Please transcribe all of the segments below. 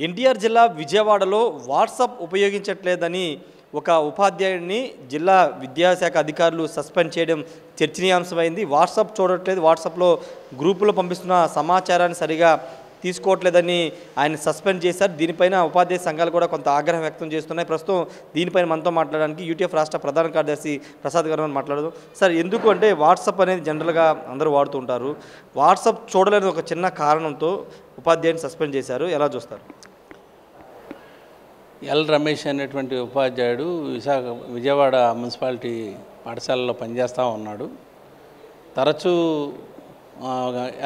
ఎన్టీఆర్ జిల్లా విజయవాడలో వాట్సాప్ ఉపయోగించట్లేదని ఒక ఉపాధ్యాయుడిని జిల్లా విద్యాశాఖ అధికారులు సస్పెండ్ చేయడం చర్చనీయాంశమైంది. వాట్సాప్ చూడట్లేదు, వాట్సాప్లో గ్రూపులో పంపిస్తున్న సమాచారాన్ని సరిగా తీసుకోవట్లేదని ఆయన సస్పెండ్ చేశారు. దీనిపైన ఉపాధ్యాయ సంఘాలు కూడా కొంత ఆగ్రహం వ్యక్తం చేస్తున్నాయి. ప్రస్తుతం దీనిపైన మనతో మాట్లాడడానికి యూటీఎఫ్ రాష్ట్ర ప్రధాన కార్యదర్శి ప్రసాద్ గారు మాట్లాడదాం. సార్, ఎందుకు అంటే వాట్సాప్ అనేది జనరల్గా అందరూ వాడుతుంటారు. వాట్సాప్ చూడలేని ఒక చిన్న కారణంతో ఉపాధ్యాయుని సస్పెండ్ చేశారు. ఎలా చూస్తారు? ఎల్ రమేష్ అనేటువంటి ఉపాధ్యాయుడు విజయవాడ మున్సిపాలిటీ పాఠశాలలో పనిచేస్తూ ఉన్నాడు. తరచూ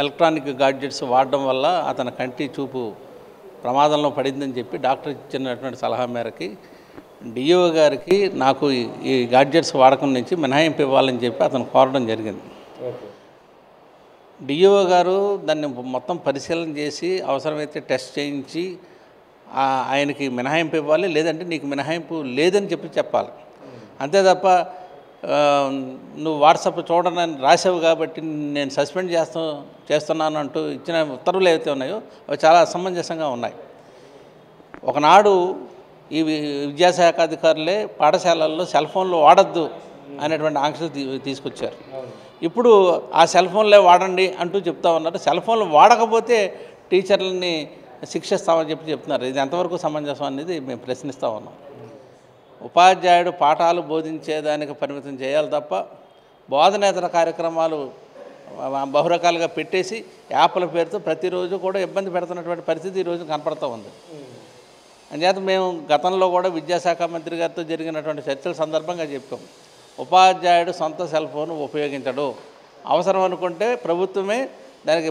ఎలక్ట్రానిక్ గాడ్జెట్స్ వాడడం వల్ల అతని కంటి చూపు ప్రమాదంలో పడిందని చెప్పి డాక్టర్ ఇచ్చినటువంటి సలహా మేరకి డిఓ గారికి నాకు ఈ గాడ్జెట్స్ వాడకం నుంచి మినహాయింపు ఇవ్వాలని చెప్పి అతను కోరడం జరిగింది. డిఓ గారు దాన్ని మొత్తం పరిశీలన చేసి అవసరమైతే టెస్ట్ చేయించి ఆయనకి మినహాయింపు ఇవ్వాలి, లేదంటే నీకు మినహాయింపు లేదని చెప్పాలి. అంతే తప్ప నువ్వు వాట్సాప్ చూడనని రాసావు కాబట్టి నేను సస్పెండ్ చేస్తున్నాను అంటూ ఇచ్చిన ఉత్తర్వులు ఏవైతే ఉన్నాయో అవి చాలా అసమంజసంగా ఉన్నాయి. ఒకనాడు ఈ విద్యాశాఖ అధికారులే పాఠశాలల్లో సెల్ ఫోన్లు వాడద్దు అనేటువంటి ఆంక్షలు తీసుకొచ్చారు. ఇప్పుడు ఆ సెల్ ఫోన్లే వాడండి అంటూ చెప్తా ఉన్నారు. సెల్ ఫోన్లు వాడకపోతే టీచర్లని శిక్షిస్తామని చెప్తున్నారు. ఇది ఎంతవరకు సమంజసం అనేది మేము ప్రశ్నిస్తూ ఉన్నాం. ఉపాధ్యాయుడు పాఠాలు బోధించేదానికి పరిమితం చేయాలి తప్ప బోధనేతర కార్యక్రమాలు బహురకాలుగా పెట్టేసి యాప్ల పేరుతో ప్రతిరోజు కూడా ఇబ్బంది పెడుతున్నటువంటి పరిస్థితి ఈరోజు కనపడుతూ ఉంది. అంచేత మేము గతంలో కూడా విద్యాశాఖ మంత్రి గారితో జరిగినటువంటి చర్చల సందర్భంగా చెప్పాం, ఉపాధ్యాయుడు సొంత సెల్ ఫోన్ ఉపయోగించడు, అవసరం అనుకుంటే ప్రభుత్వమే దానికి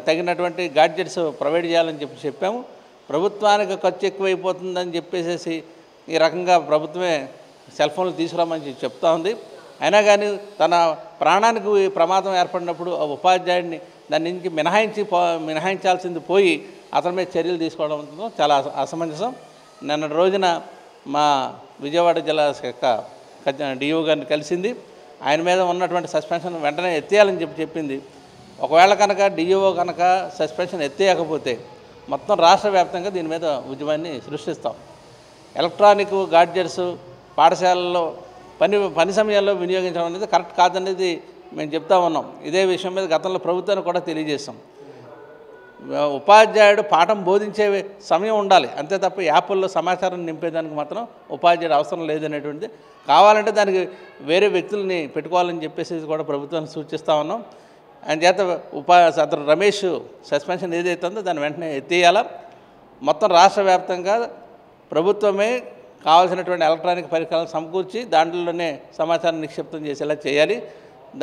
తగినటువంటి గాడ్జెట్స్ ప్రొవైడ్ చేయాలని చెప్పాము. ప్రభుత్వానికి ఖర్చు ఎక్కువైపోతుందని చెప్పేసి ఈ రకంగా ప్రభుత్వమే సెల్ ఫోన్లు తీసుకురామని చెప్తా ఉంది. అయినా కానీ తన ప్రాణానికి ప్రమాదం ఏర్పడినప్పుడు ఆ ఉపాధ్యాయుడిని దాని నుంచి మినహాయించాల్సింది పోయి అతని మీద చర్యలు తీసుకోవడంతో చాలా అసమంజసం. నిన్నటి రోజున మా విజయవాడ జిల్లా డిఓ గారిని కలిసింది. ఆయన మీద ఉన్నటువంటి సస్పెన్షన్ వెంటనే ఎత్తేయాలని చెప్పింది. ఒకవేళ కనుక డిఓ కనుక సస్పెన్షన్ ఎత్తేయకపోతే మొత్తం రాష్ట్ర వ్యాప్తంగా దీని మీద ఉద్యమాన్ని సృష్టిస్తాం. ఎలక్ట్రానిక్ గాడ్జెట్స్ పాఠశాలల్లో పని సమయాల్లో వినియోగించడం అనేది కరెక్ట్ కాదనేది మేము చెప్తా ఉన్నాం. ఇదే విషయం మీద గతంలో ప్రభుత్వాన్ని కూడా తెలియజేస్తాం. ఉపాధ్యాయుడు పాఠం బోధించే సమయం ఉండాలి, అంతే తప్ప యాప్ల్లో సమాచారం నింపేదానికి మాత్రం ఉపాధ్యాయుడు అవసరం లేదనేటువంటిది. కావాలంటే దానికి వేరే వ్యక్తుల్ని పెట్టుకోవాలని చెప్పేసి కూడా ప్రభుత్వాన్ని సూచిస్తూ ఉన్నాం. అందుచేత అతను రమేష్ సస్పెన్షన్ ఏదైతే ఉందో దాన్ని వెంటనే ఎత్తేయాలా. మొత్తం రాష్ట్ర వ్యాప్తంగా ప్రభుత్వమే కావాల్సినటువంటి ఎలక్ట్రానిక్ పరికరాలను సమకూర్చి దాంట్లోనే సమాచారం నిక్షిప్తం చేసేలా చేయాలి.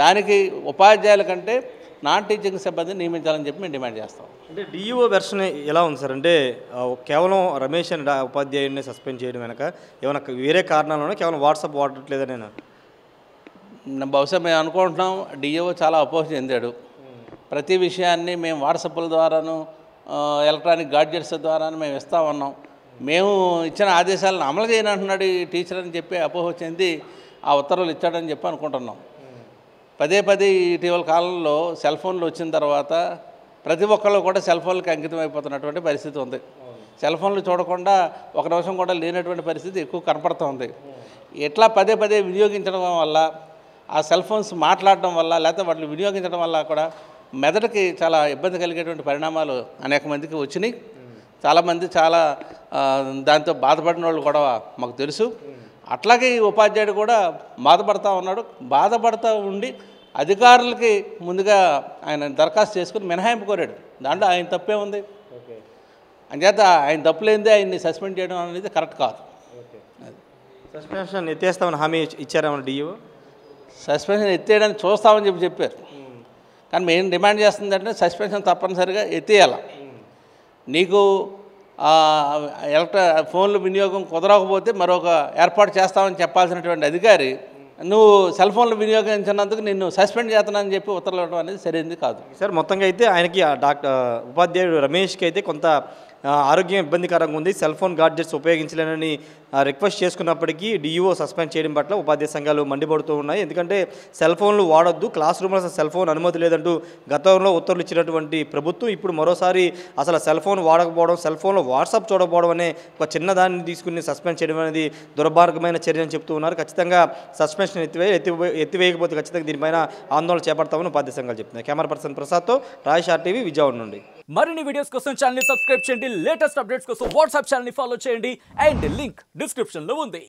దానికి ఉపాధ్యాయుల కంటే నాన్ టీచింగ్ సిబ్బందిని నియమించాలని చెప్పి మేము డిమాండ్ చేస్తాం. అంటే డిఈఓ వెర్షన్ ఎలా ఉంది సార్? అంటే కేవలం రమేష్ అని ఉపాధ్యాయుడిని సస్పెండ్ చేయడం వెనక ఏమైనా వేరే కారణాలను కేవలం వాట్సాప్ వాడట్లేదనేనా? బహుశా మేము అనుకుంటున్నాం డిఈఓ చాలా అపోహ చెందాడు. ప్రతి విషయాన్ని మేము వాట్సాప్ల ద్వారాను ఎలక్ట్రానిక్ గాడ్జెట్స్ ద్వారాను మేము ఇస్తూ ఉన్నాం. మేము ఇచ్చిన ఆదేశాలను అమలు చేయనంటున్నాడు ఈ టీచర్ అని చెప్పి అపోహ చెంది ఆ ఉత్తర్వులు ఇచ్చాడని చెప్పి అనుకుంటున్నాం. పదే ఇటీవల కాలంలో సెల్ ఫోన్లు వచ్చిన తర్వాత ప్రతి ఒక్కళ్ళు కూడా సెల్ ఫోన్లకి అంకితం అయిపోతున్నటువంటి పరిస్థితి ఉంది. సెల్ ఫోన్లు చూడకుండా ఒక నిమిషం కూడా లేనటువంటి పరిస్థితి ఎక్కువ కనపడుతూ ఉంది. ఇట్లా పదే వినియోగించడం వల్ల, ఆ సెల్ ఫోన్స్ మాట్లాడడం వల్ల, లేకపోతే వాటిని వినియోగించడం వల్ల కూడా మెదడుకి చాలా ఇబ్బంది కలిగేటువంటి పరిణామాలు అనేక మందికి వచ్చినాయి. చాలామంది చాలా దాంతో బాధపడిన వాళ్ళు కూడా మాకు తెలుసు. అట్లాగే ఈ ఉపాధ్యాయుడు కూడా బాధపడుతూ ఉన్నాడు. బాధపడుతూ ఉండి అధికారులకి ముందుగా ఆయన దరఖాస్తు చేసుకుని మినహాయింపు కోరాడు. దాంట్లో ఆయన తప్పే ఉంది. అంచేత ఆయన తప్పులేందే ఆయన్ని సస్పెండ్ చేయడం అనేది కరెక్ట్ కాదు. సస్పెన్షన్ ఎత్తేస్తామని హామీ ఇచ్చారేమన్నా డిఓ? సస్పెన్షన్ ఎత్తేయడానికి చూస్తామని చెప్పారు. కానీ మేము డిమాండ్ చేస్తుందంటే సస్పెన్షన్ తప్పనిసరిగా ఎత్తేయాలి. నీకు ఫోన్ల వినియోగం కుదరకపోతే మరొక ఏర్పాటు చేస్తామని చెప్పాల్సినటువంటి అధికారి నువ్వు సెల్ ఫోన్లు వినియోగించినందుకు నిన్ను సస్పెండ్ చేస్తున్నానని చెప్పి ఉత్తర్వులు ఇవ్వడం అనేది సరైనది కాదు. సార్, మొత్తంగా అయితే ఆయనకి ఉపాధ్యాయుడు రమేష్కి అయితే కొంత ఆరోగ్యం ఇబ్బందికరంగా ఉంది, సెల్ ఫోన్ గాడ్జెట్స్ ఉపయోగించలేనని రిక్వెస్ట్ చేసుకున్నప్పటికీ డిఈఓ సస్పెండ్ చేయడం పట్ల ఉపాధ్యాయ సంఘాలు మండిపడుతూ ఉన్నాయి. ఎందుకంటే సెల్ ఫోన్లు వాడొద్దు, క్లాస్ రూమ్లో అసలు సెల్ ఫోన్ అనుమతి లేదంటూ గతంలో ఉత్తర్వులు ఇచ్చినటువంటి ప్రభుత్వం ఇప్పుడు మరోసారి అసలు సెల్ ఫోన్ వాడకపోవడం, సెల్ ఫోన్లో వాట్సాప్ చూడకపోవడం అనే ఒక చిన్నదాన్ని తీసుకుని సస్పెండ్ చేయడం అనేది దుర్మార్గమైన చర్య అని చెప్తూ ఉన్నారు. ఖచ్చితంగా సస్పెన్షన్ ఎత్తివేయకపోతే ఖచ్చితంగా దీనిపైన ఆందోళన చేపడతామని ఉపాధ్యాయ సంఘాలు చెప్తున్నాయి. కెమెరా పర్సన్ ప్రసాద్తో రాజేష్ RTV విజయవాడ నుండి. మరిన్ని వీడియోస్ కోసం ఛానల్ ని సబ్స్క్రైబ్ చేయండి, లేటెస్ట్ అప్డేట్స్ కోసం వాట్సాప్ ఛానల్ ని ఫాలో చేయండి అండ్ లింక్ డిస్క్రిప్షన్ లో ఉంది.